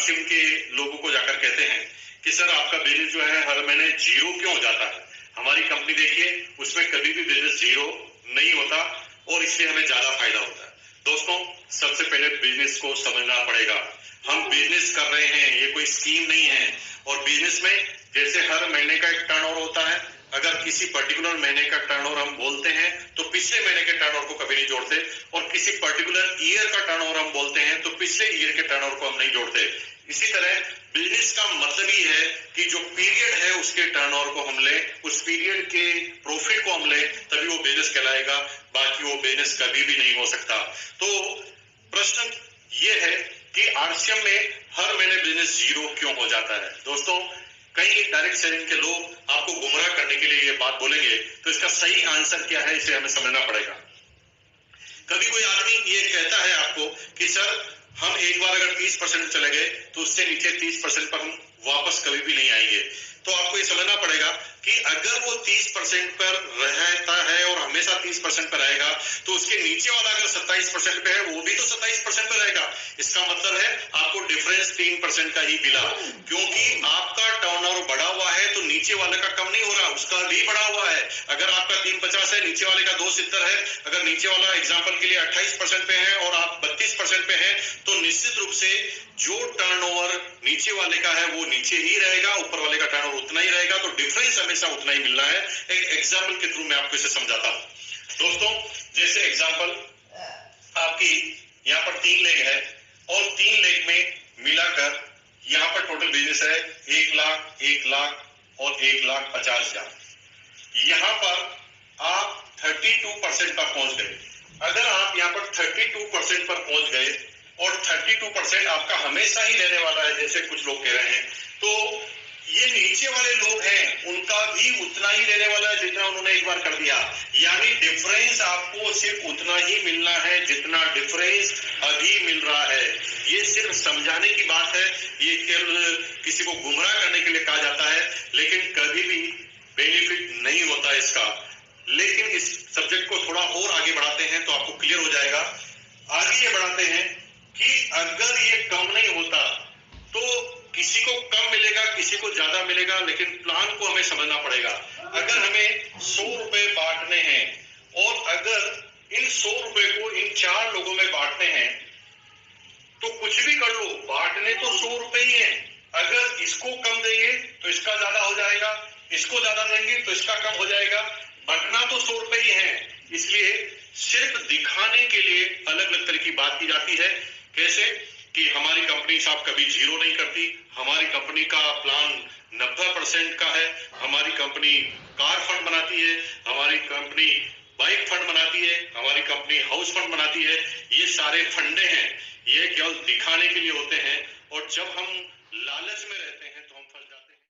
RCM के लोगों को जाकर कहते हैं कि सर आपका बिजनेस जो है हर महीने जीरो क्यों हो जाता है। हमारी कंपनी देखिए उसमें कभी भी बिजनेस जीरो नहीं होता और इसलिए हमें ज्यादा फायदा होता है। दोस्तों, सबसे पहले बिजनेस को समझना पड़ेगा। हम बिजनेस कर रहे हैं, ये कोई स्कीम नहीं है। और बिजनेस में जैसे हर महीने का एक टर्नओवर होता है, अगर किसी पर्टिकुलर महीने का टर्नओवर हम बोलते हैं तो पिछले महीने के टर्नओवर को कभी नहीं जोड़ते, और किसी पर्टिकुलर ईयर का टर्नओवर हम बोलते हैं तो पिछले ईयर के टर्नओवर को हम नहीं जोड़ते। इसी तरह बिजनेस का मतलब ही है कि जो पीरियड है उसके टर्नओवर को हम ले, उस पीरियड के प्रॉफिट को हम ले, तभी वो बिजनेस कहलाएगा, बाकी वो बिजनेस कभी भी नहीं हो सकता। तो प्रश्न ये है कि आरसीएम में हर महीने बिजनेस जीरो क्यों हो जाता है। दोस्तों, कई डायरेक्ट सेलिंग के लोग आपको गुमराह करने के लिए ये बात बोलेंगे, तो इसका सही आंसर क्या है इसे हमें समझना पड़ेगा। कभी कोई आदमी ये कहता है आपको कि सर हम एक बार अगर 30% चले गए तो उससे नीचे 30% पर हम वापस कभी भी नहीं आएंगे। तो आपको ये समझना पड़ेगा कि अगर वो 30% पर रहता है और हमेशा 30% पर रहेगा, तो उसके नीचे वाला अगर 27% पे है वो भी तो 27% पर रहेगा। इसका मतलब है आपको डिफरेंस 3% का ही मिला, क्योंकि आपका टर्नओवर बढ़ा हुआ है तो नीचे वाले का कम नहीं हो रहा, उसका भी बढ़ा हुआ है। अगर आपका 350 है, नीचे वाले का 270 है, अगर नीचे वाला एग्जाम्पल के लिए 28% पे है और आप 32% पे है, तो निश्चित रूप से जो टर्नओवर नीचे वाले का है वो नीचे ही रहेगा, ऊपर वाले का टर्नओवर उतना ही रहेगा। तो डिफरेंस हमेशा उतना ही मिलना है। एक एग्जाम्पल के थ्रू मैं आपको इसे समझाता हूं। दोस्तों, जैसे एग्जाम्पल आपकी यहाँ पर 3 लेग है और 3 लेग में मिलाकर यहाँ पर टोटल बिजनेस है 1 लाख, 1 लाख और 1,50,000। यहाँ पर आप 32% पर पहुंच गए। अगर आप यहाँ पर 32% पर पहुंच गए और 32% आपका हमेशा ही रहने वाला है, जैसे कुछ लोग कह रहे हैं, तो ये नीचे वाले लोग हैं उनका भी उतना ही रहने वाला है जितना उन्होंने एक बार कर दिया। यानी डिफरेंस आपको सिर्फ उतना ही मिलना है जितना डिफरेंस अभी मिल रहा है। ये सिर्फ समझाने की बात है, ये केवल किसी को गुमराह करने के लिए कहा जाता है, लेकिन कभी भी बेनिफिट नहीं होता इसका। लेकिन इस सब्जेक्ट को थोड़ा और आगे बढ़ाते हैं तो आपको क्लियर हो जाएगा। आगे ये बढ़ाते हैं कि अगर ये कम नहीं होता तो किसी को कम मिलेगा, किसी को ज्यादा मिलेगा, लेकिन प्लान को हमें समझना पड़ेगा। अगर हमें 100 रुपए बांटने हैं और अगर इन 100 रुपए को इन 4 लोगों में बांटने हैं, तो कुछ भी कर लो, बांटने तो 100 रुपए ही है। अगर इसको कम देंगे तो इसका ज्यादा हो जाएगा, इसको ज्यादा देंगे तो इसका कम हो जाएगा। बंटना तो 100 रुपए ही है। इसलिए सिर्फ दिखाने के लिए अलग अलग तरह की बात की जाती है। कैसे कि हमारी कंपनी साहब कभी जीरो नहीं करती, हमारी कंपनी का प्लान 90% का है, हमारी कंपनी कार फंड बनाती है, हमारी कंपनी बाइक फंड बनाती है, हमारी कंपनी हाउस फंड बनाती है। ये सारे फंडे हैं, ये केवल दिखाने के लिए होते हैं, और जब हम लालच में रहते हैं तो हम फंस जाते हैं।